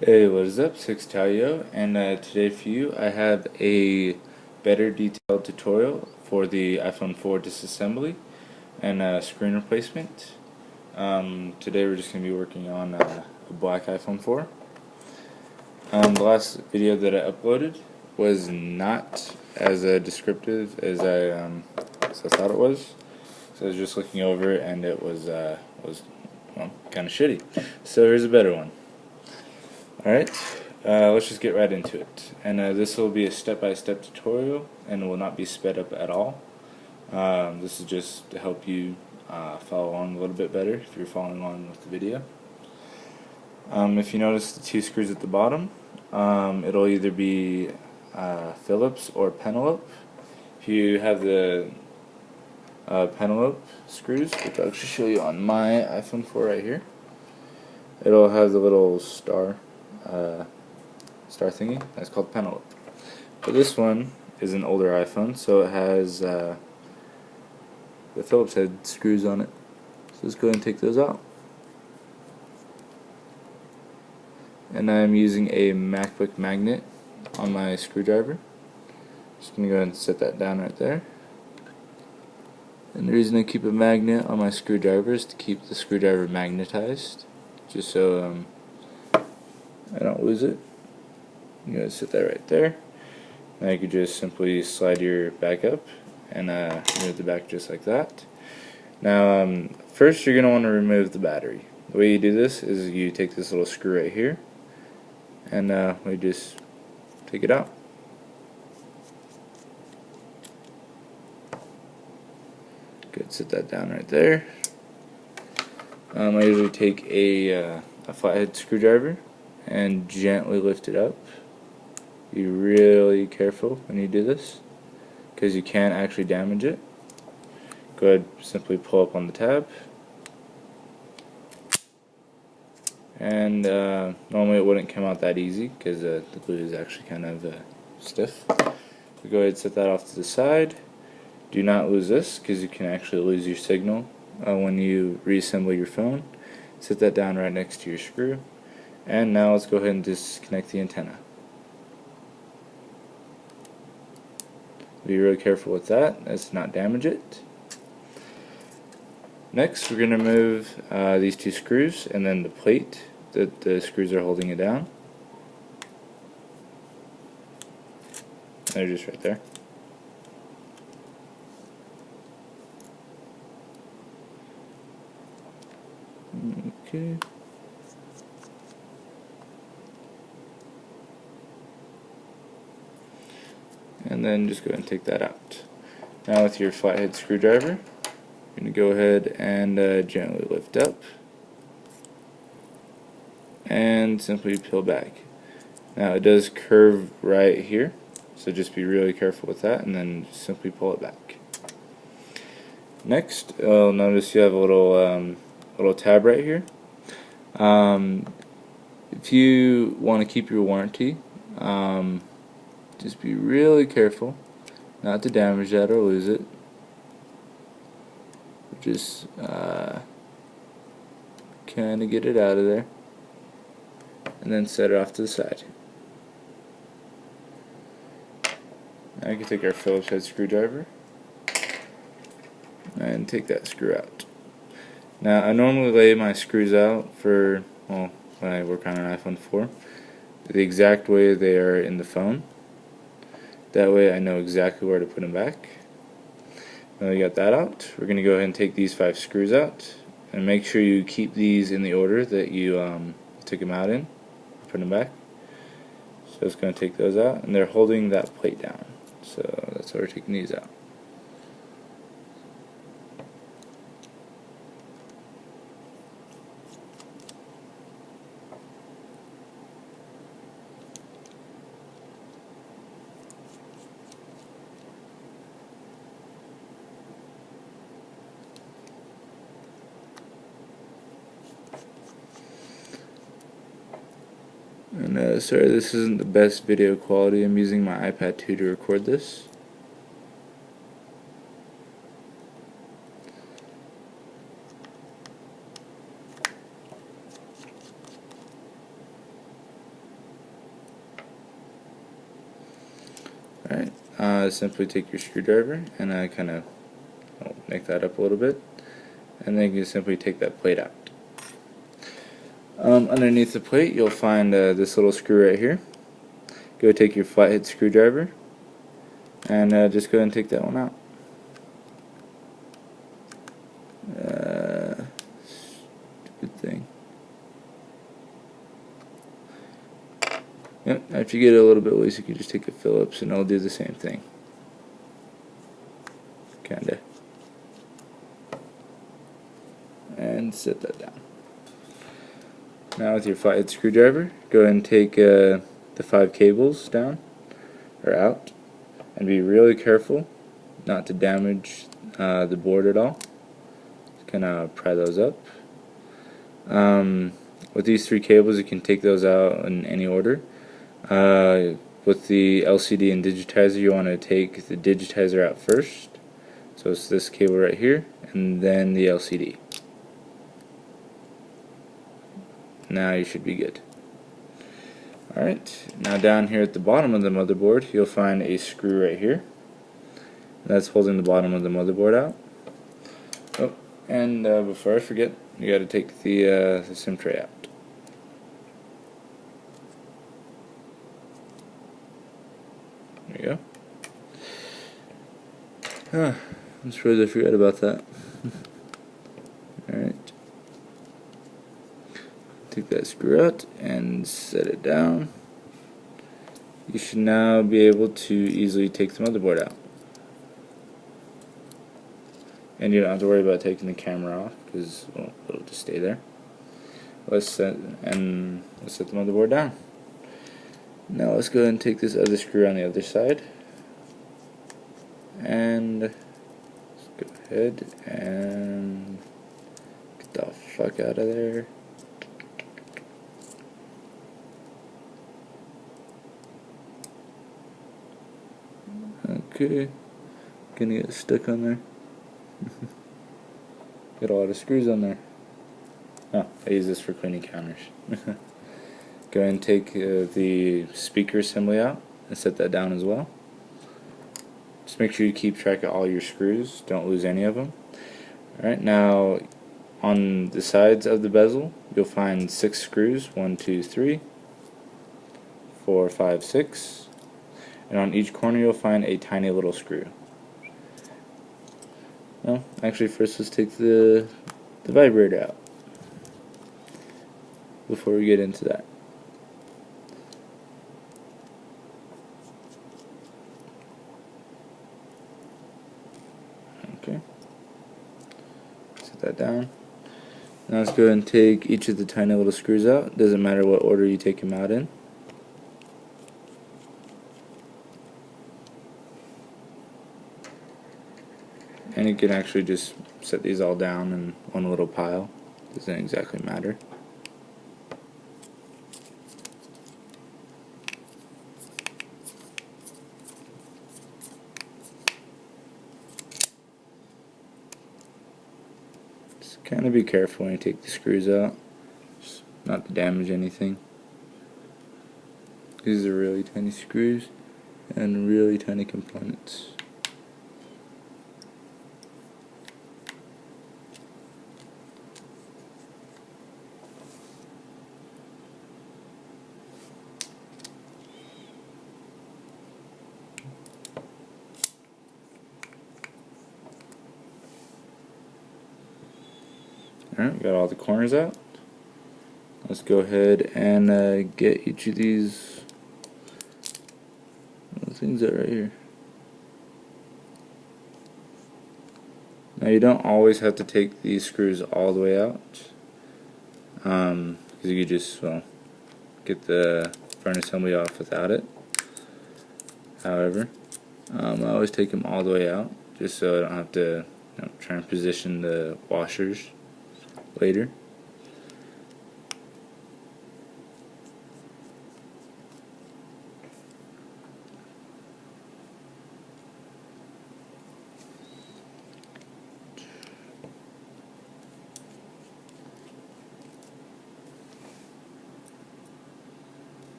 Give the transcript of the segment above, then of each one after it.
Hey, what is up? Six Tayo, and today for you I have a better detailed tutorial for the iPhone 4 disassembly and screen replacement. Today we're just going to be working on a black iPhone 4. The last video that I uploaded was not as descriptive as I thought it was. So I was just looking over it and it was well, kind of shitty. So here's a better one. Alright, let's just get right into it. And this will be a step-by-step tutorial and will not be sped up at all. This is just to help you follow along a little bit better if you're following along with the video. If you notice the two screws at the bottom, it'll either be Phillips or Penelope. If you have the Penelope screws, which I'll actually show you on my iPhone 4 right here, it'll have the little star thingy. That's called Penelope. But this one is an older iPhone, so it has the Phillips head screws on it. So let's go ahead and take those out. And I'm using a MacBook magnet on my screwdriver. Just gonna go ahead and set that down right there. And the reason I keep a magnet on my screwdriver is to keep the screwdriver magnetized, just so I don't lose it. I'm going to set that right there. Now you could just simply slide your back up and remove the back just like that. Now first you're going to want to remove the battery. The way you do this is you take this little screw right here and we just take it out. Good, set that down right there. I usually take a flathead screwdriver and gently lift it up. Be really careful when you do this because you can actually damage it. Go ahead, simply pull up on the tab, and normally it wouldn't come out that easy because the glue is actually kind of stiff. So go ahead and set that off to the side. Do not lose this because you can actually lose your signal when you reassemble your phone. Set that down right next to your screw. And now let's go ahead and disconnect the antenna. Be really careful with that, let's not damage it. Next, we're going to remove these two screws and then the plate that the screws are holding it down. They're just right there. Okay. And then just go ahead and take that out. Now with your flathead screwdriver, you're going to go ahead and gently lift up and simply peel back. Now it does curve right here, so just be really careful with that and then simply pull it back. Next, you'll notice you have a little tab right here. If you want to keep your warranty, just be really careful not to damage that or lose it. Just kind of get it out of there and then set it off to the side. Now you can take our Phillips head screwdriver and take that screw out. Now I normally lay my screws out for, well, when I work on an iPhone 4 the exact way they are in the phone. That way I know exactly where to put them back. Now we got that out, we're going to go ahead and take these 5 screws out and make sure you keep these in the order that you took them out in. Put them back. So it's going to take those out, and they're holding that plate down. So that's why we're taking these out. And sorry, this isn't the best video quality. I'm using my iPad 2 to record this. Alright, simply take your screwdriver and kind of make that up a little bit, and then you simply take that plate out. Underneath the plate you'll find this little screw right here. Go take your flathead screwdriver and just go ahead and take that one out. Stupid thing. Yep, after you get it a little bit loose, you can just take a Phillips and it'll do the same thing. Kinda. And set that down. Now with your flathead screwdriver, go ahead and take the 5 cables down, or out, and be really careful not to damage the board at all. Just kind of pry those up. With these 3 cables, you can take those out in any order. With the LCD and digitizer, you want to take the digitizer out first. So it's this cable right here, and then the LCD. Now you should be good. Alright, now down here at the bottom of the motherboard, you'll find a screw right here. That's holding the bottom of the motherboard out. Oh, and before I forget, you got to take the SIM tray out. There you go. I'm surprised I forgot about that. Alright. Take that screw out and set it down. You should now be able to easily take the motherboard out. And you don't have to worry about taking the camera off because, well, it'll just stay there. Let's set the motherboard down. Now let's go ahead and take this other screw on the other side. And let's go ahead and get the fuck out of there. Okay, gonna get stuck on there. Got a lot of screws on there. Oh, I use this for cleaning counters. Go ahead and take the speaker assembly out and set that down as well. Just make sure you keep track of all your screws, don't lose any of them. Alright, now on the sides of the bezel you'll find 6 screws, 1, 2, 3, 4, 5, 6. And on each corner you'll find a tiny little screw. Well, actually first let's take the vibrator out before we get into that. Okay. Set that down. Now let's go ahead and take each of the tiny little screws out. Doesn't matter what order you take them out in. And you can actually just set these all down in one little pile. Doesn't exactly matter. Just kind of be careful when you take the screws out, just not to damage anything. These are really tiny screws and really tiny components. Alright, we got all the corners out. Let's go ahead and get each of these things out right here. Now you don't always have to take these screws all the way out, because you could just, well, get the front assembly off without it. However, I always take them all the way out, just so I don't have to try and position the washers later.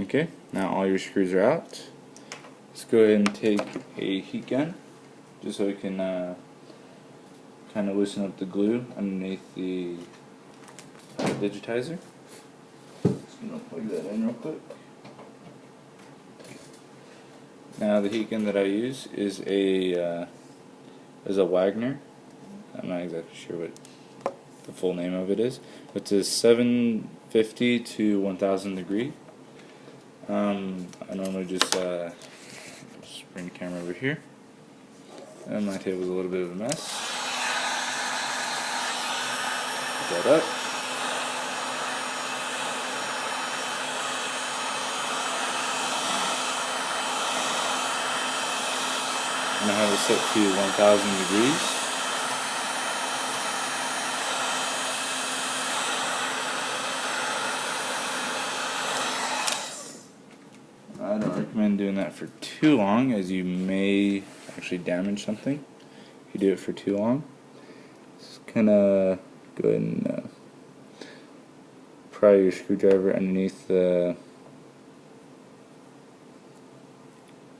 Okay, now all your screws are out. Let's go ahead and take a heat gun, just so we can kind of loosen up the glue underneath the digitizer. Just gonna plug that in real quick. Now the heat gun that I use is a Wagner. I'm not exactly sure what the full name of it is. It's a 750 to 1000 degree. I normally just bring the camera over here. And my table's a little bit of a mess. Put that up. And I have it set to 1000 degrees. I don't recommend doing that for too long, as you may actually damage something if you do it for too long. Just kind of go ahead and pry your screwdriver underneath the,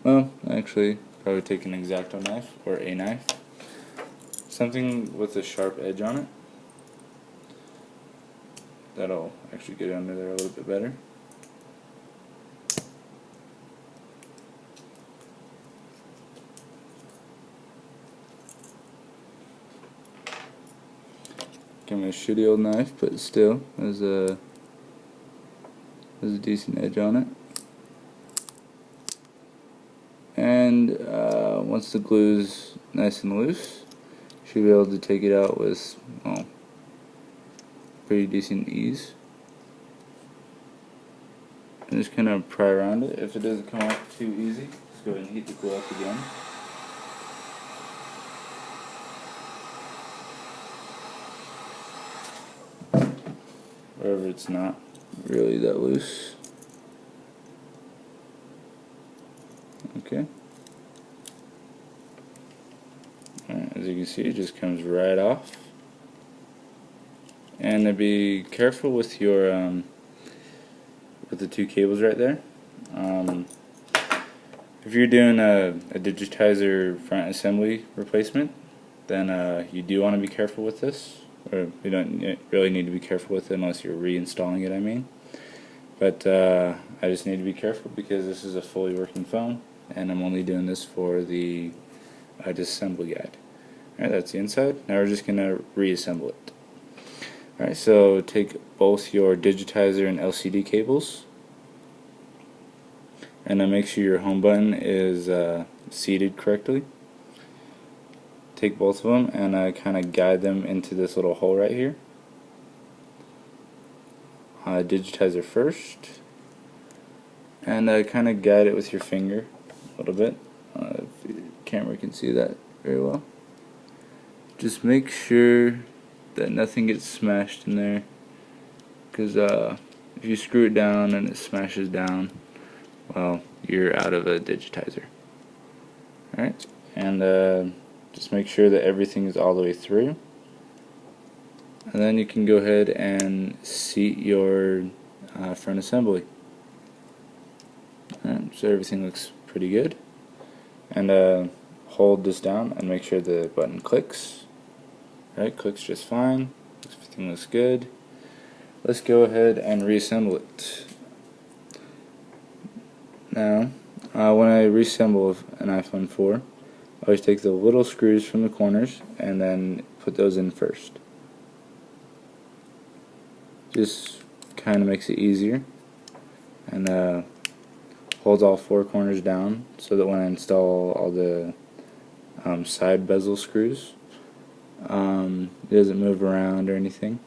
well, actually probably take an X-Acto knife or a knife, something with a sharp edge on it. That'll actually get under there a little bit better. Give me a shitty old knife, but still has a decent edge on it. And once the glue's nice and loose, you should be able to take it out with, well, pretty decent ease. And just kind of pry around it. If it doesn't come off too easy, just go ahead and heat the glue up again. Wherever it's not really that loose. Okay. Alright, as you can see, it just comes right off. And be careful with your with the two cables right there. If you're doing a digitizer front assembly replacement, then you do want to be careful with this. Or you don't really need to be careful with it unless you're reinstalling it, I mean. But I just need to be careful because this is a fully working phone, and I'm only doing this for the disassembly guide. Alright, that's the inside. Now we're just going to reassemble it. Alright, so take both your digitizer and LCD cables, and then make sure your home button is seated correctly. Take both of them and kind of guide them into this little hole right here. Digitizer first, and kind of guide it with your finger a little bit. If the camera can see that very well. Just make sure that nothing gets smashed in there, because if you screw it down and it smashes down, well, you're out of a digitizer. Alright, and just make sure that everything is all the way through, and then you can go ahead and seat your front assembly. Alright, so everything looks pretty good, and hold this down and make sure the button clicks. Alright, clicks just fine, everything looks good. Let's go ahead and reassemble it. Now, when I reassemble an iPhone 4, I always take the little screws from the corners and then put those in first. Just kind of makes it easier, and holds all four corners down so that when I install all the side bezel screws, it doesn't move around or anything.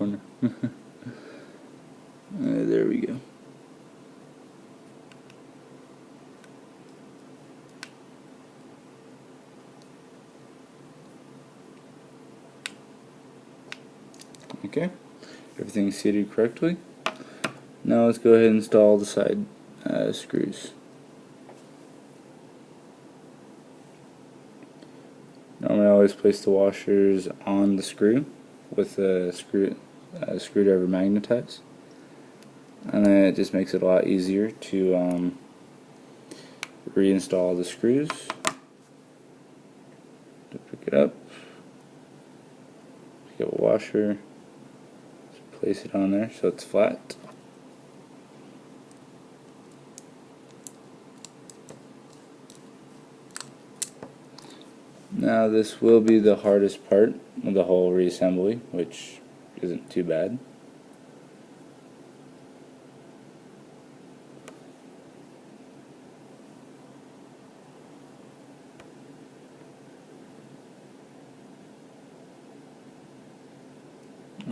corner. There we go. Okay, everything's seated correctly. Now let's go ahead and install the side screws. Normally I always place the washers on the screw with the screwdriver magnetized, and then it just makes it a lot easier to reinstall the screws. To pick it up, pick up a washer, just place it on there so it's flat. Now this will be the hardest part of the whole reassembly, which isn't too bad.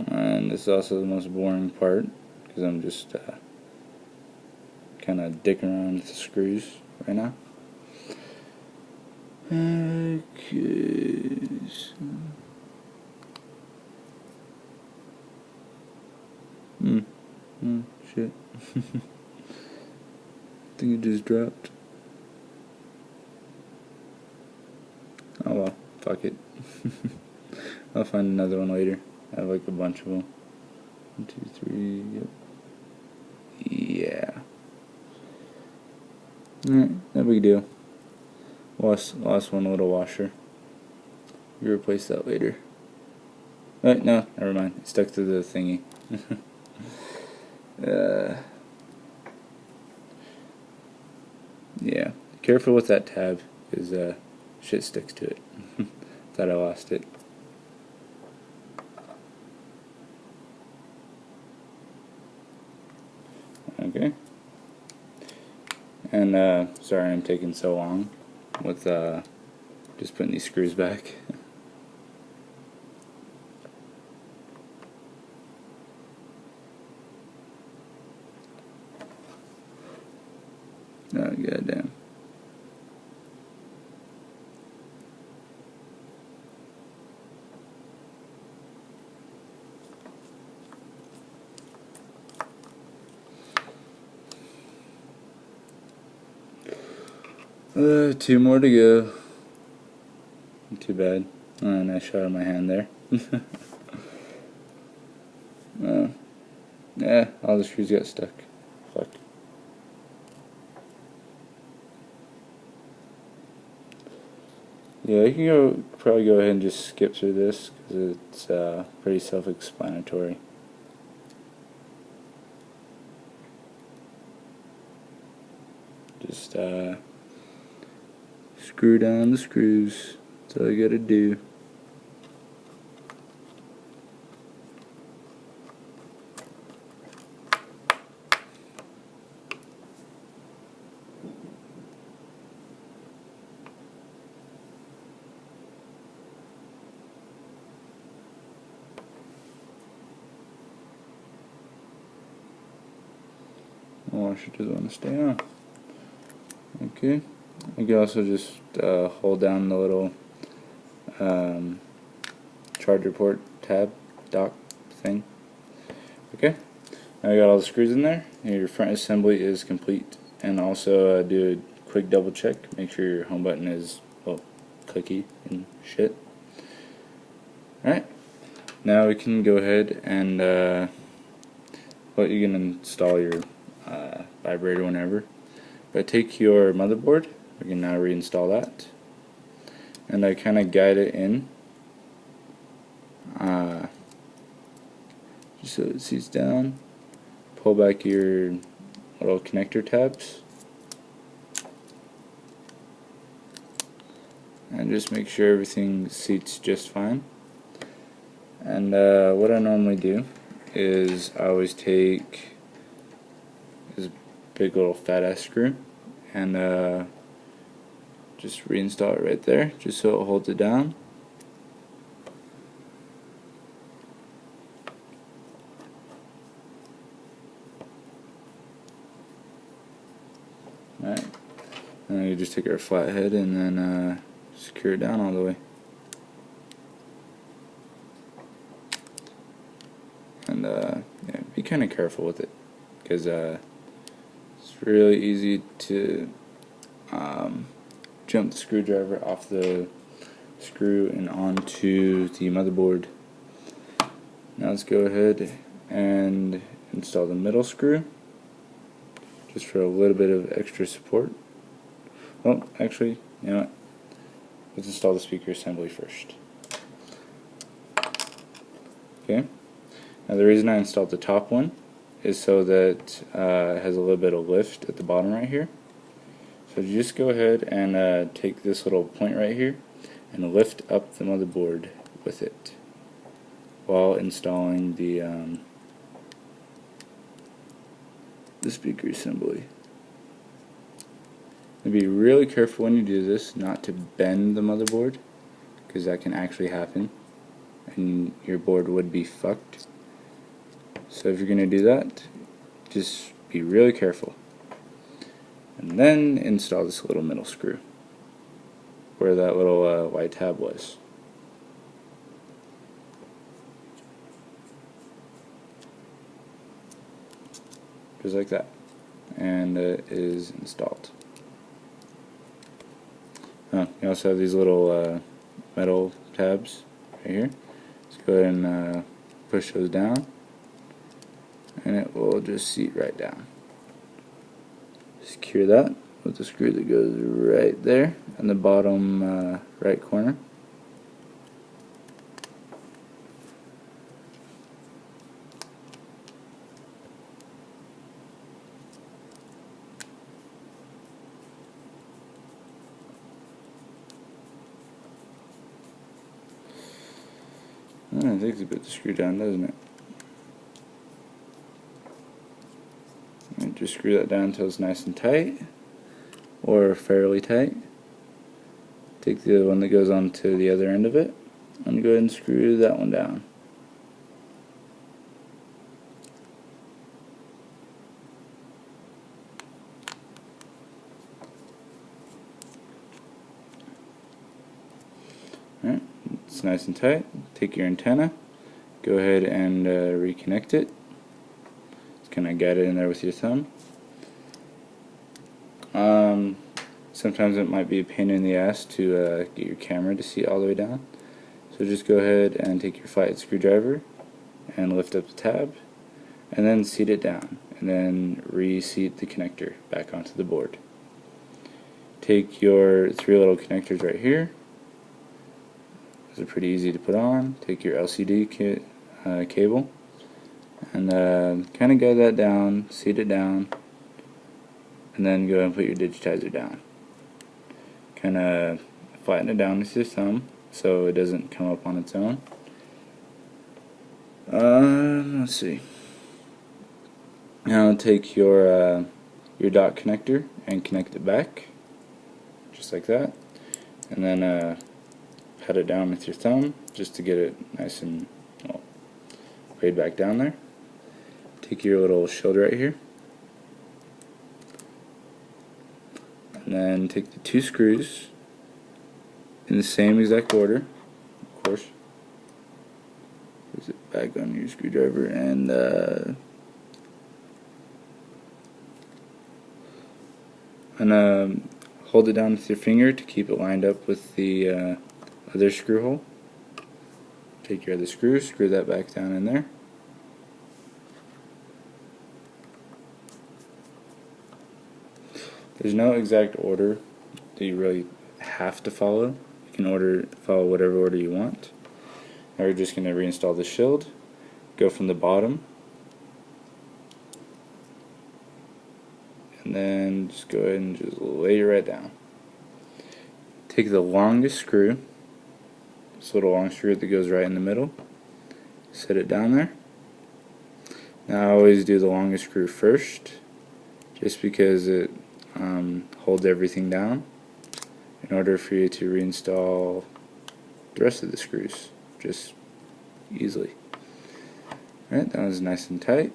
And this is also the most boring part, because I'm just kind of dicking around with the screws right now. Okay, so shit. I think it just dropped. Oh well, fuck it. I'll find another one later. I have like a bunch of them. 1, 2, 3, yep. Yeah. Alright, no big deal. Lost one little washer. You replace that later. No, never mind. It stuck to the thingy. Yeah. Careful with that tab, because shit sticks to it. Thought I lost it. Okay. And sorry I'm taking so long with just putting these screws back. Oh goddamn. Two more to go. Too bad. Nice shot of my hand there. Yeah, all the screws got stuck. Fuck. Yeah, you can probably go ahead and just skip through this, because it's pretty self-explanatory. Just screw down the screws. That's all you gotta do. The washer doesn't want to stay on. Okay. You can also just hold down the little charger port tab dock thing. Okay. Now you got all the screws in there. Your front assembly is complete. And also do a quick double check. Make sure your home button is, well, clicky and shit. Alright. Now we can go ahead and you can install your vibrator whenever. But take your motherboard. We can now reinstall that. And I kind of guide it in. Just so it seats down. Pull back your little connector tabs. And just make sure everything seats just fine. And what I normally do is I always take this big little fat ass screw and just reinstall it right there, just so it holds it down. Alright, and then you just take our flathead and then secure it down all the way. And yeah, be kind of careful with it, because it's really easy to jump the screwdriver off the screw and onto the motherboard. Now let's go ahead and install the middle screw, just for a little bit of extra support. Well, actually, you know what? Let's install the speaker assembly first. Okay. Now the reason I installed the top one is so that it has a little bit of lift at the bottom right here. So you just go ahead and take this little point right here and lift up the motherboard with it while installing the speaker assembly. And be really careful when you do this not to bend the motherboard, because that can actually happen and your board would be fucked. So if you're going to do that, just be really careful. And then install this little middle screw where that little white tab was. Just like that. And it is installed. You also have these little metal tabs right here. Let's go ahead and push those down, and it will just seat right down. Secure that with the screw that goes right there in the bottom right corner. It takes a bit to screw down, doesn't it? And just screw that down until it's nice and tight, or fairly tight. Take the one that goes onto the other end of it, and go ahead and screw that one down. Alright, it's nice and tight. Take your antenna, go ahead and reconnect it. Just kind of guide it in there with your thumb. Sometimes it might be a pain in the ass to get your camera to seat all the way down. So just go ahead and take your flathead screwdriver and lift up the tab, and then seat it down, and then reseat the connector back onto the board. Take your 3 little connectors right here. Those are pretty easy to put on. Take your LCD cable and kind of guide that down, seat it down, and then go and put your digitizer down. Kind of flatten it down with your thumb so it doesn't come up on its own. Let's see. Now take your dot connector and connect it back, just like that, and then pat it down with your thumb just to get it nice and laid back down there. Take your little shield right here, and then take the 2 screws in the same exact order, of course. Place it back on your screwdriver and hold it down with your finger to keep it lined up with the other screw hole. Take your other screw, screw that back down in there. There's no exact order that you really have to follow. You can follow whatever order you want. Now we're just going to reinstall the shield. Go from the bottom, and then just go ahead and just lay it right down. Take the longest screw, this little long screw that goes right in the middle, set it down there. Now I always do the longest screw first, just because it holds everything down in order for you to reinstall the rest of the screws just easily. Alright, that was nice and tight.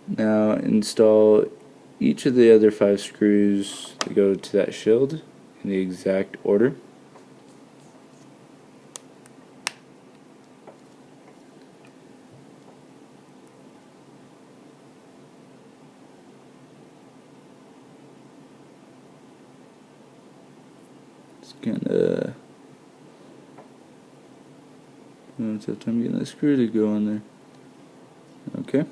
Now install each of the other 5 screws that go to that shield in the exact order. It's kinda tough time getting that screw to go on there. Okay.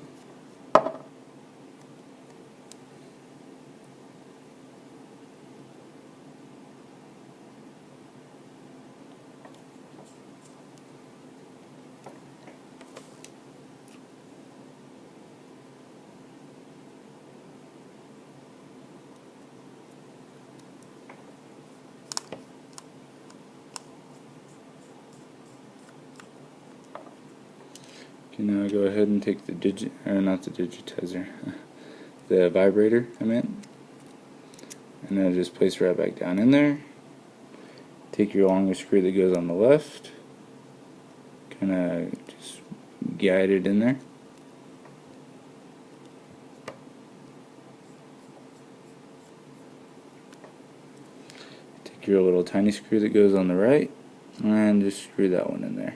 Okay, now go ahead and take the not the digitizer, the vibrator, I meant, and then just place it right back down in there. Take your longest screw that goes on the left, kind of just guide it in there. Take your little tiny screw that goes on the right, and just screw that one in there.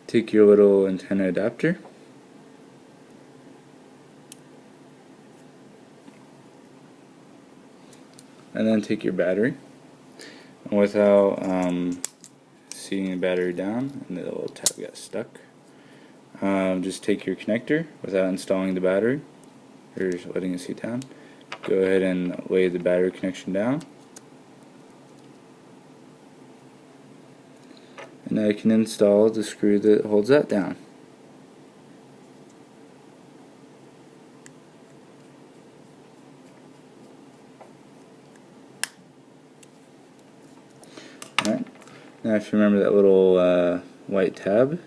Take your little antenna adapter, and then take your battery, and without seeing the battery down, and the little tab got stuck, just take your connector without installing the battery, or just letting it seat down. Go ahead and lay the battery connection down, and now you can install the screw that holds that down. Alright, now if you remember that little white tab,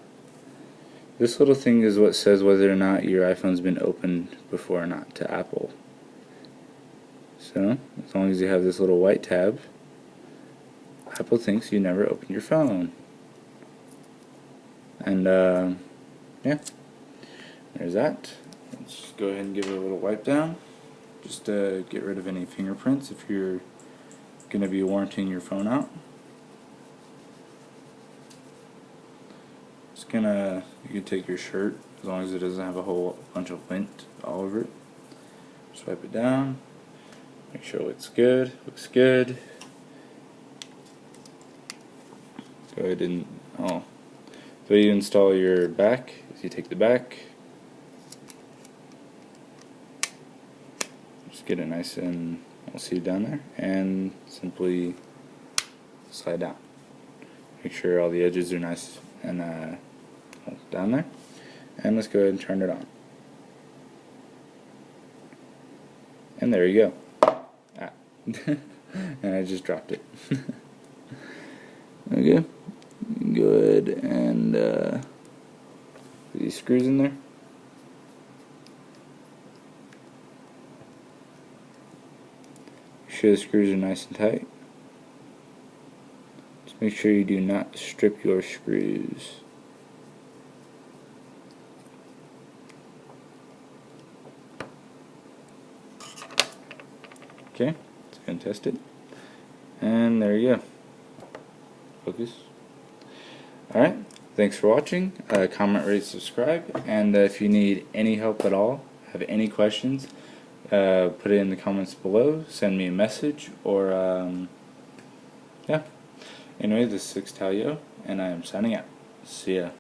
this little thing is what says whether or not your iPhone's been opened before or not to Apple. So, as long as you have this little white tab, Apple thinks you never opened your phone. And yeah, there's that. Let's go ahead and give it a little wipe down, just to get rid of any fingerprints if you're going to be warranting your phone out. Just gonna, you can take your shirt, as long as it doesn't have a whole bunch of lint all over it. Just wipe it down, make sure it looks good. Go ahead and, the way you install your back is you take the back, just get it nice and all seated down there, and simply slide down. Make sure all the edges are nice and down there, and let's go ahead and turn it on. And there you go. And I just dropped it. Okay, go ahead and put these screws in there. Make sure the screws are nice and tight. Just make sure you do not strip your screws. Okay, let's go and test it. And there you go. Focus. Alright, thanks for watching. Comment, rate, subscribe. And if you need any help at all, have any questions, put it in the comments below. Send me a message, or yeah. Anyway, this is Talio, and I am signing out. See ya.